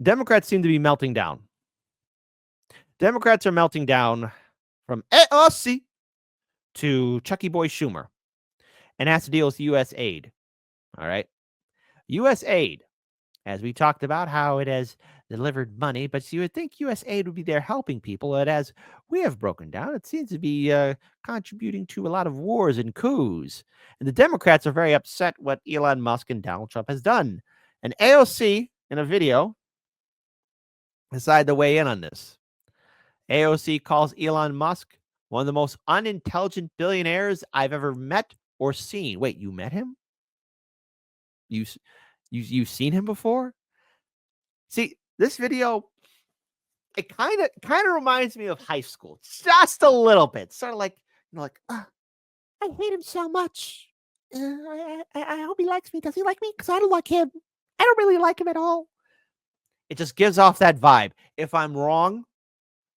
Democrats seem to be melting down. Democrats are melting down from AOC to Chucky Boy Schumer, and has to deal with U.S. aid. All right. U.S. aid, as we talked about how it has delivered money, but you would think U.S. aid would be there helping people. And as we have broken down, it seems to be contributing to a lot of wars and coups. And the Democrats are very upset what Elon Musk and Donald Trump has done. And AOC, in a video, decided to weigh in on this. AOC calls Elon Musk one of the most unintelligent billionaires I've ever met or seen. Wait, you met him? You've seen him before? See, this video, it kind of reminds me of high school, just a little bit. Sort of like, I hate him so much. I hope he likes me. Does he like me? Because I don't like him. I don't really like him at all. It just gives off that vibe. If I'm wrong,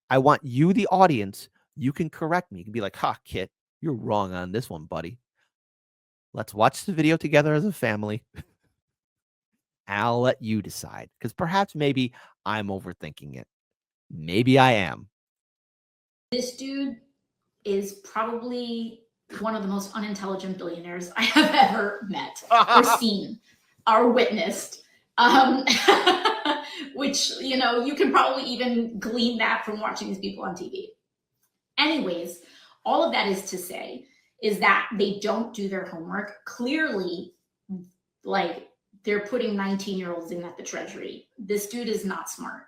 I want you, the audience, you can correct me. You can be like, Kit, you're wrong on this one, buddy. Let's watch the video together as a family. I'll let you decide, because perhaps maybe I'm overthinking it. Maybe I am. This dude is probably one of the most unintelligent billionaires I have ever met or seen or witnessed. Which, you can probably even glean that from watching these people on TV. Anyways, all of that is to say is that they don't do their homework. Clearly, they're putting 19-year-olds in at the Treasury. This dude is not smart.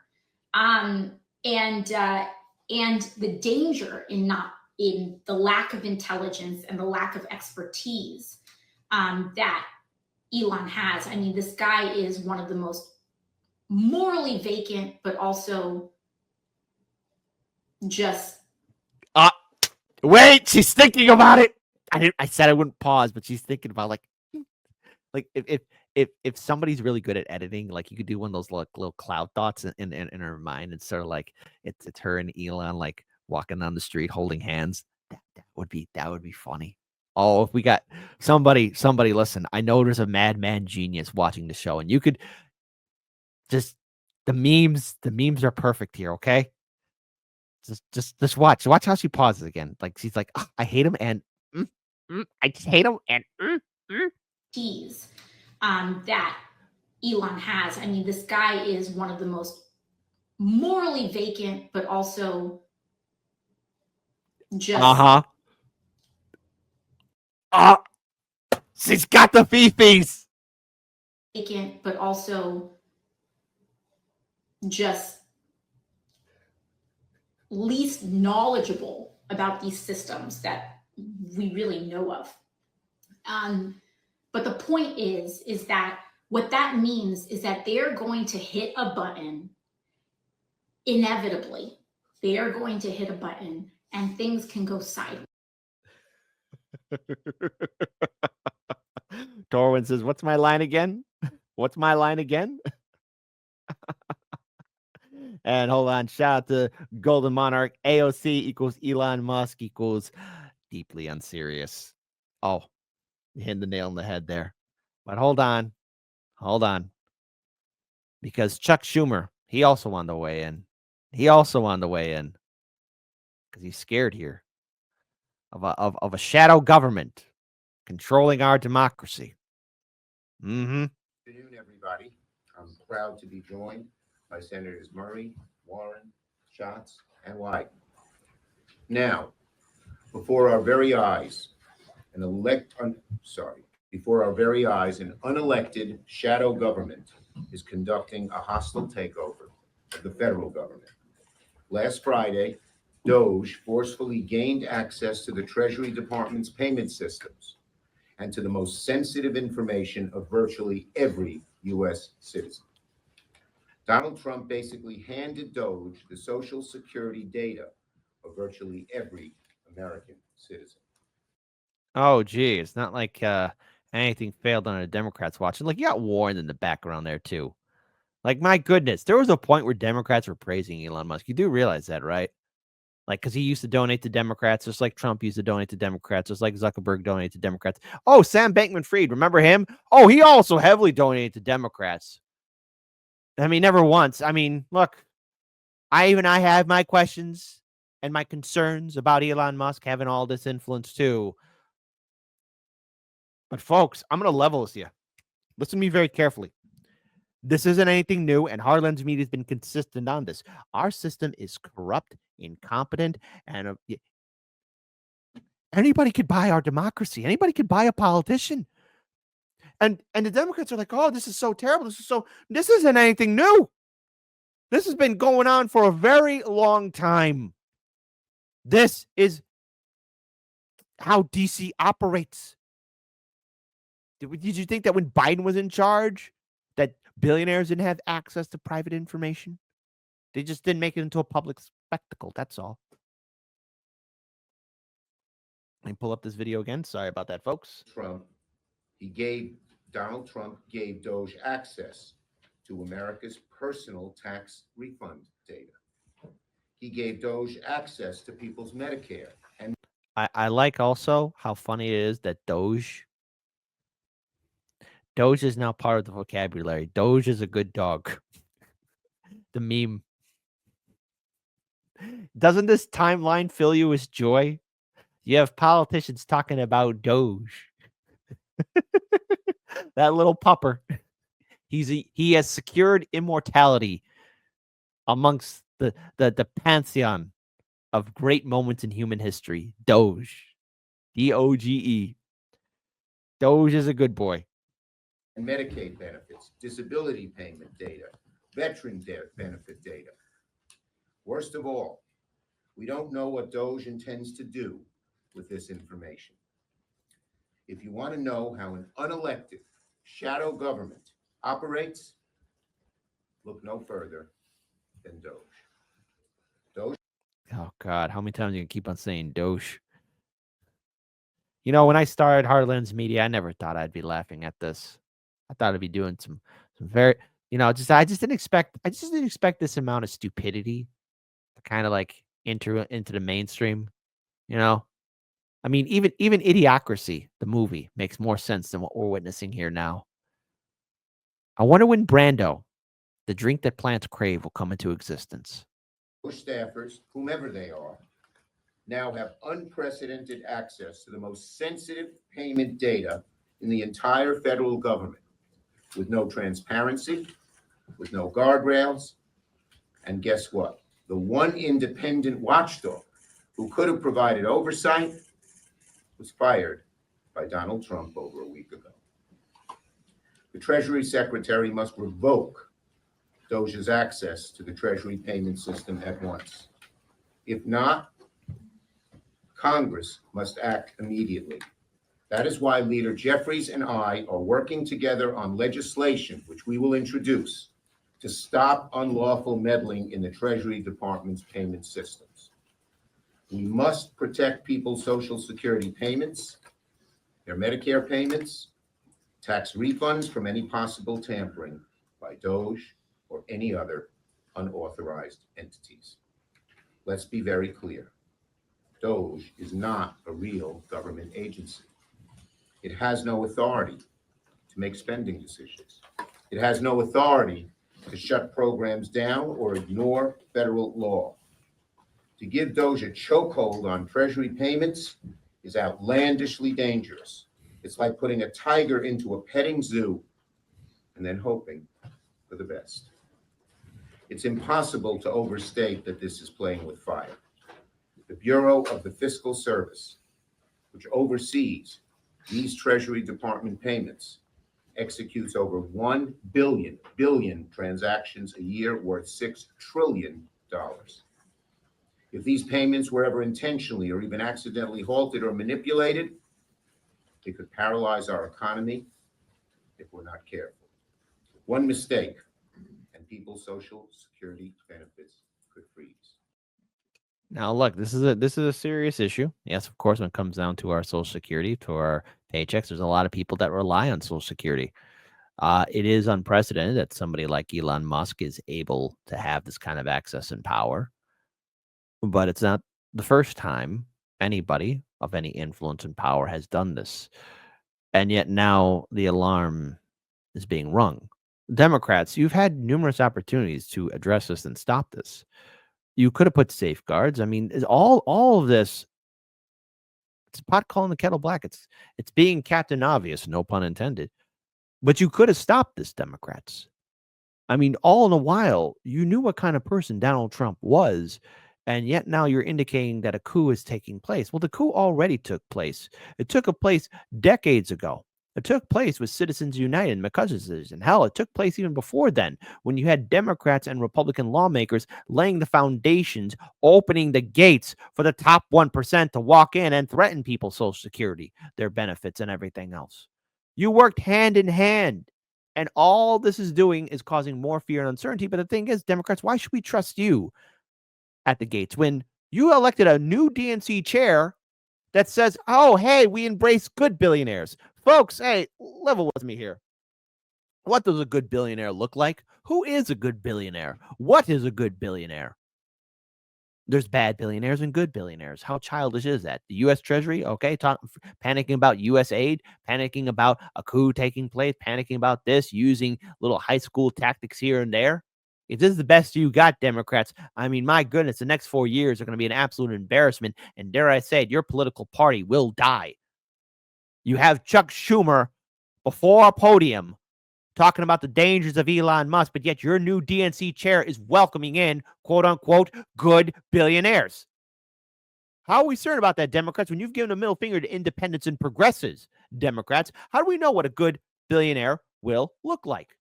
And the danger in the lack of intelligence and the lack of expertise that Elon has. I mean, this guy is one of the most morally vacant, but also just. Wait, she's thinking about it. I said I wouldn't pause, but she's thinking about if somebody's really good at editing, you could do one of those little cloud thoughts in her mind. It's sort of like it's her and Elon walking down the street holding hands. That would be funny. Oh, if we got somebody listen, I know there's a madman genius watching the show, and you could just the memes are perfect here, okay? Just watch how she pauses again. She's like, I hate him and I just hate him and Tease that Elon has. I mean, this guy is one of the most morally vacant, but also just. She's got the fifis. Vacant, but also just least knowledgeable about these systems that we really know of. But the point is that what that means is that they're going to hit a button inevitably. They are going to hit a button and things can go sideways. Torwin says, what's my line again? What's my line again? And hold on, shout out to Golden Monarch. AOC equals Elon Musk equals deeply unserious. Oh, you hit the nail on the head there. But hold on. Because Chuck Schumer, he also wanted to weigh in. Because he's scared here of a shadow government controlling our democracy. Good afternoon, everybody. I'm proud to be joined by Senators Murray, Warren, Schatz, and White. Now, before our very eyes, an unelected shadow government is conducting a hostile takeover of the federal government. Last Friday, DOGE forcefully gained access to the Treasury Department's payment systems and to the most sensitive information of virtually every U.S. citizen. Donald Trump basically handed DOGE the Social Security data of virtually every American citizen. Oh, gee, it's not like anything failed on the Democrats watching. You got Warren in the background there, too. My goodness, there was a point where Democrats were praising Elon Musk. You do realize that, right? Because he used to donate to Democrats, just like Trump used to donate to Democrats, just like Zuckerberg donated to Democrats. Oh, Sam Bankman-Fried, remember him? Oh, he also heavily donated to Democrats. I mean, never once. I mean, look, I have my questions and my concerns about Elon Musk having all this influence too. But folks, I'm going to level with you. Listen to me very carefully. This isn't anything new, and Heartland's Media has been consistent on this. Our system is corrupt, incompetent, and anybody could buy our democracy. Anybody could buy a politician. And the Democrats are like, oh, this is so terrible. This isn't anything new. This has been going on for a very long time. This is how DC operates. Did you think that when Biden was in charge, that billionaires didn't have access to private information? They just didn't make it into a public spectacle. That's all. Let me pull up this video again. Sorry about that, folks. Donald Trump gave DOGE access to America's personal tax refund data. He gave DOGE access to people's Medicare. And I like also how funny it is that DOGE is now part of the vocabulary. DOGE is a good dog. The meme. Doesn't this timeline fill you with joy? You have politicians talking about DOGE. That little pupper. He has secured immortality amongst the pantheon of great moments in human history. DOGE. DOGE. DOGE is a good boy. And Medicaid benefits, disability payment data, veteran benefit data. Worst of all, we don't know what DOGE intends to do with this information. If you want to know how an unelected shadow government operates, look no further than DOGE. DOGE. Oh, God. How many times are you going to keep on saying DOGE? You know, when I started Heartland's Media, I never thought I'd be laughing at this. I thought I'd be doing some very, I just didn't expect this amount of stupidity to kind of like enter into the mainstream. I mean, even Idiocracy, the movie, makes more sense than what we're witnessing here now. I wonder when Brando, the drink that plants crave, will come into existence. Staffers, whomever they are, now have unprecedented access to the most sensitive payment data in the entire federal government, with no transparency, with no guardrails. And guess what? The one independent watchdog who could have provided oversight was fired by Donald Trump over a week ago. The Treasury Secretary must revoke DOGE's access to the Treasury payment system at once. If not, Congress must act immediately. That is why Leader Jeffries and I are working together on legislation, which we will introduce, to stop unlawful meddling in the Treasury Department's payment systems. We must protect people's Social Security payments, their Medicare payments, tax refunds from any possible tampering by DOGE or any other unauthorized entities. Let's be very clear. DOGE is not a real government agency. It has no authority to make spending decisions. It has no authority to shut programs down or ignore federal law. To give DOGE a chokehold on Treasury payments is outlandishly dangerous. It's like putting a tiger into a petting zoo and then hoping for the best. It's impossible to overstate that this is playing with fire. The Bureau of the Fiscal Service, which oversees these Treasury Department payments, executes over 1 billion transactions a year worth $6 trillion. If these payments were ever intentionally or even accidentally halted or manipulated, they could paralyze our economy if we're not careful. One mistake, and people's Social Security benefits could freeze. Now, look, this is a serious issue. Yes, of course, when it comes down to our Social Security, to our paychecks, there's a lot of people that rely on Social Security. It is unprecedented that somebody like Elon Musk is able to have this kind of access and power. But it's not the first time anybody of any influence and power has done this. And yet now the alarm is being rung. Democrats, you've had numerous opportunities to address this and stop this. You could have put safeguards. I mean, all of this, it's pot calling the kettle black. It's being Captain Obvious, no pun intended. But you could have stopped this, Democrats. I mean, all in a while, you knew what kind of person Donald Trump was, and yet now you're indicating that a coup is taking place. Well, the coup already took place. It took a place decades ago. It took place with Citizens United and McCuskers, and hell, it took place even before then, when you had Democrats and Republican lawmakers laying the foundations, opening the gates for the top 1% to walk in and threaten people's Social Security, their benefits, and everything else. You worked hand in hand. And all this is doing is causing more fear and uncertainty. But the thing is, Democrats, why should we trust you at the gates when you elected a new DNC chair that says, oh, hey, we embrace good billionaires? Folks, hey, level with me here. What does a good billionaire look like? Who is a good billionaire? What is a good billionaire? There's bad billionaires and good billionaires. How childish is that? The U.S. Treasury, okay, panicking about U.S. aid, panicking about a coup taking place, panicking about this, using little high school tactics here and there. If this is the best you got, Democrats, I mean, my goodness, the next 4 years are going to be an absolute embarrassment. And dare I say it, your political party will die. You have Chuck Schumer before a podium talking about the dangers of Elon Musk, but yet your new DNC chair is welcoming in, quote unquote, good billionaires. How are we certain about that, Democrats, when you've given a middle finger to independents and progressives, Democrats? How do we know what a good billionaire will look like?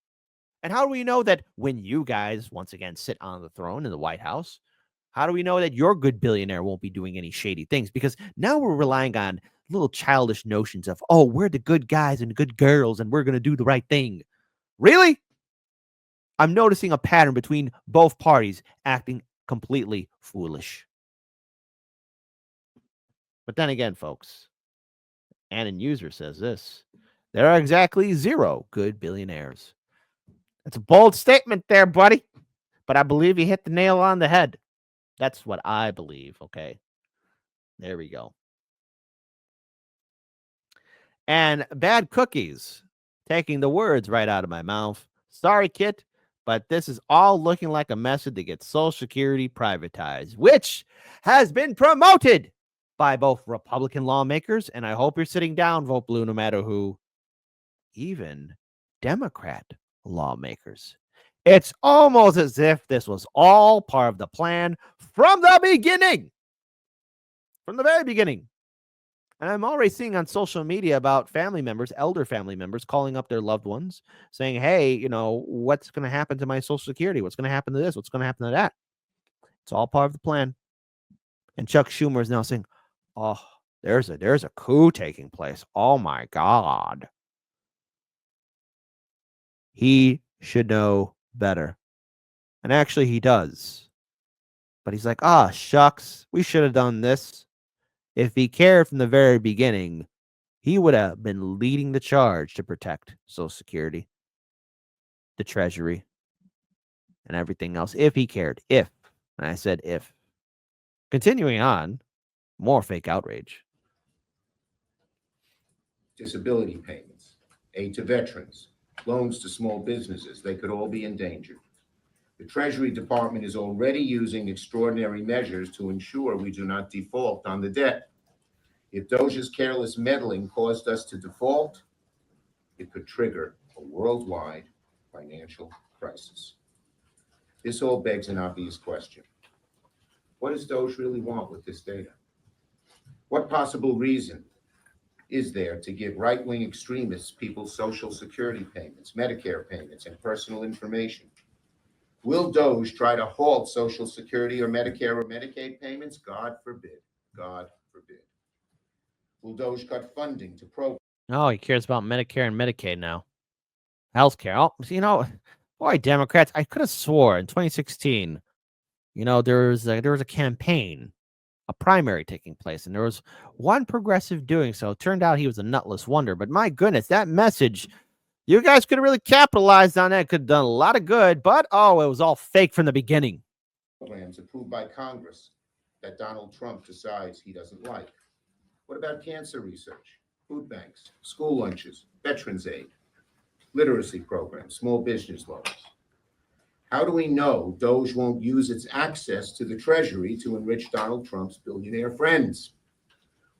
And how do we know that when you guys, once again, sit on the throne in the White House, how do we know that your good billionaire won't be doing any shady things? Because now we're relying on little childish notions of, oh, we're the good guys and good girls and we're going to do the right thing. Really? I'm noticing a pattern between both parties acting completely foolish. But then again, folks, Anon User says this: there are exactly 0 good billionaires. That's a bold statement there, buddy. But I believe you hit the nail on the head. That's what I believe, okay? There we go. And Bad Cookies, taking the words right out of my mouth. Sorry, Kit, but this is all looking like a method to get Social Security privatized, which has been promoted by both Republican lawmakers, and I hope you're sitting down, vote blue no matter who, even Democrat lawmakers. It's almost as if this was all part of the plan from the beginning. From the very beginning. And I'm already seeing on social media about family members, elder family members, calling up their loved ones saying, hey, you know, what's going to happen to my Social Security? What's going to happen to this? What's going to happen to that? It's all part of the plan. And Chuck Schumer is now saying, oh, there's a coup taking place. Oh, my God. He should know better. And actually, he does. But he's like, shucks, we should have done this. If he cared from the very beginning, he would have been leading the charge to protect Social Security, the Treasury, and everything else. If he cared. If. And I said if. Continuing on, more fake outrage. Disability payments, aid to veterans, loans to small businesses, they could all be endangered. The Treasury Department is already using extraordinary measures to ensure we do not default on the debt. If DOGE's careless meddling caused us to default, it could trigger a worldwide financial crisis. This all begs an obvious question. What does DOGE really want with this data? What possible reason is there to give right-wing extremists people's Social Security payments, Medicare payments, and personal information? Will DOGE try to halt Social Security or Medicare or Medicaid payments? God forbid. God forbid. Will DOGE cut funding to programs? Oh, he cares about Medicare and Medicaid now. Healthcare. Oh, you know, boy, Democrats, I could have swore in 2016, you know, there was a campaign, a primary taking place, and there was one progressive doing so. It turned out he was a nutless wonder, but my goodness, that message, you guys could have really capitalized on that. Could have done a lot of good, but it was all fake from the beginning. Programs approved by Congress that Donald Trump decides he doesn't like. What about cancer research, food banks, school lunches, veterans aid? literacy programs, small business loans. How do we know DOGE won't use its access to the Treasury to enrich Donald Trump's billionaire friends?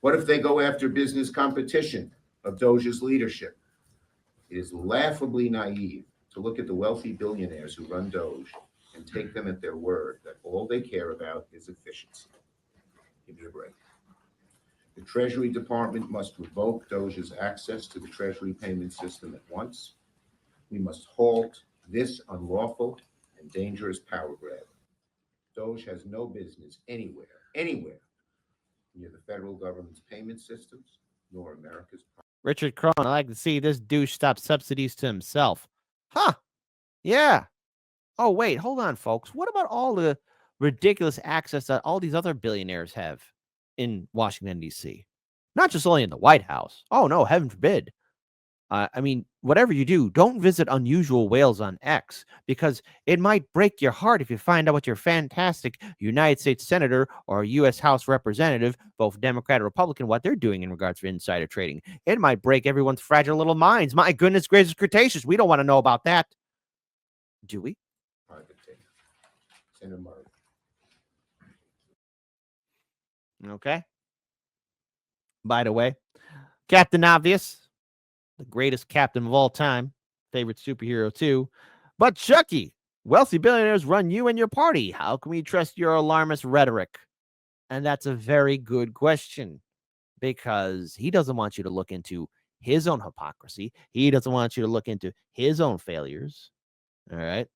What if they go after business competition of DOGE's leadership? It is laughably naive to look at the wealthy billionaires who run DOGE and take them at their word that all they care about is efficiency. Give me a break. The Treasury Department must revoke DOGE's access to the Treasury payment system at once. We must halt this unlawful and dangerous power grab. DOGE has no business anywhere near the federal government's payment systems, nor America's. Richard Crone, I like to see this douche stop subsidies to himself. Huh. Yeah. Oh, wait. Hold on, folks. What about all the ridiculous access that all these other billionaires have in Washington, D.C.? Not just only in the White House. Oh, no. Heaven forbid. I mean, whatever you do, don't visit unusual whales on X, because it might break your heart if you find out what your fantastic United States Senator or U.S. House Representative, both Democrat or Republican, what they're doing in regards to insider trading. It might break everyone's fragile little minds. My goodness gracious, Cretaceous. We don't want to know about that. Do we? Private data. Senator Murray. Okay. By the way, Captain Obvious, the greatest captain of all time, favorite superhero too. But Chucky, wealthy billionaires run you and your party. How can we trust your alarmist rhetoric? And that's a very good question, because he doesn't want you to look into his own hypocrisy. He doesn't want you to look into his own failures. All right.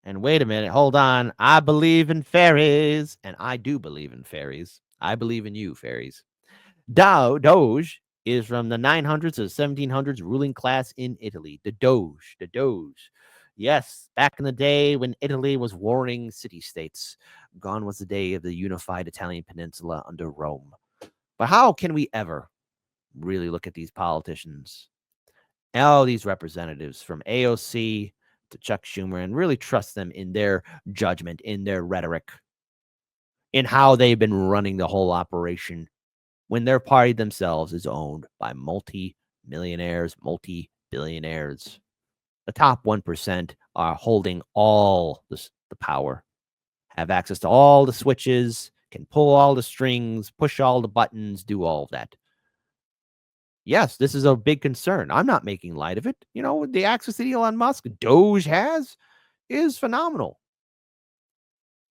And wait a minute, hold on. I believe in fairies, and I do believe in fairies. I believe in you, fairies. DOGE is from the 900s to the 1700s ruling class in Italy. The DOGE. Yes, back in the day when Italy was warring city-states. Gone was the day of the unified Italian peninsula under Rome. But how can we ever really look at these politicians, all these representatives from AOC to Chuck Schumer, and really trust them in their judgment, in their rhetoric, in how they've been running the whole operation, when their party themselves is owned by multi-millionaires, multi-billionaires? The top 1% are holding all the power, have access to all the switches, can pull all the strings, push all the buttons, do all of that. Yes, this is a big concern. I'm not making light of it. You know, the access that Elon Musk, DOGE has, is phenomenal.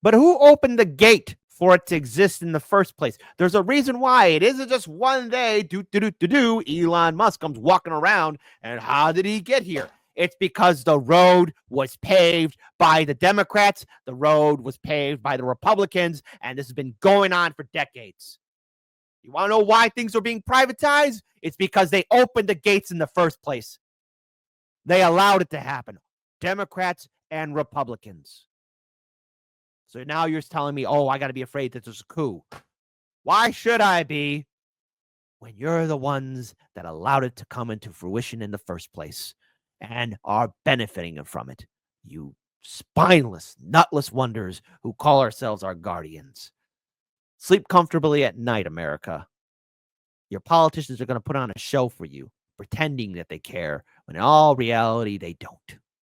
But who opened the gate for it to exist in the first place? There's a reason why. It isn't just one day, Elon Musk comes walking around, and how did he get here? It's because the road was paved by the Democrats, the road was paved by the Republicans, and this has been going on for decades. You want to know why things are being privatized? It's because they opened the gates in the first place. They allowed it to happen. Democrats and Republicans. So now you're telling me, oh, I got to be afraid that there's a coup. Why should I be, when you're the ones that allowed it to come into fruition in the first place and are benefiting from it? You spineless, nutless wonders who call ourselves our guardians. Sleep comfortably at night, America. Your politicians are going to put on a show for you, pretending that they care, when in all reality, they don't.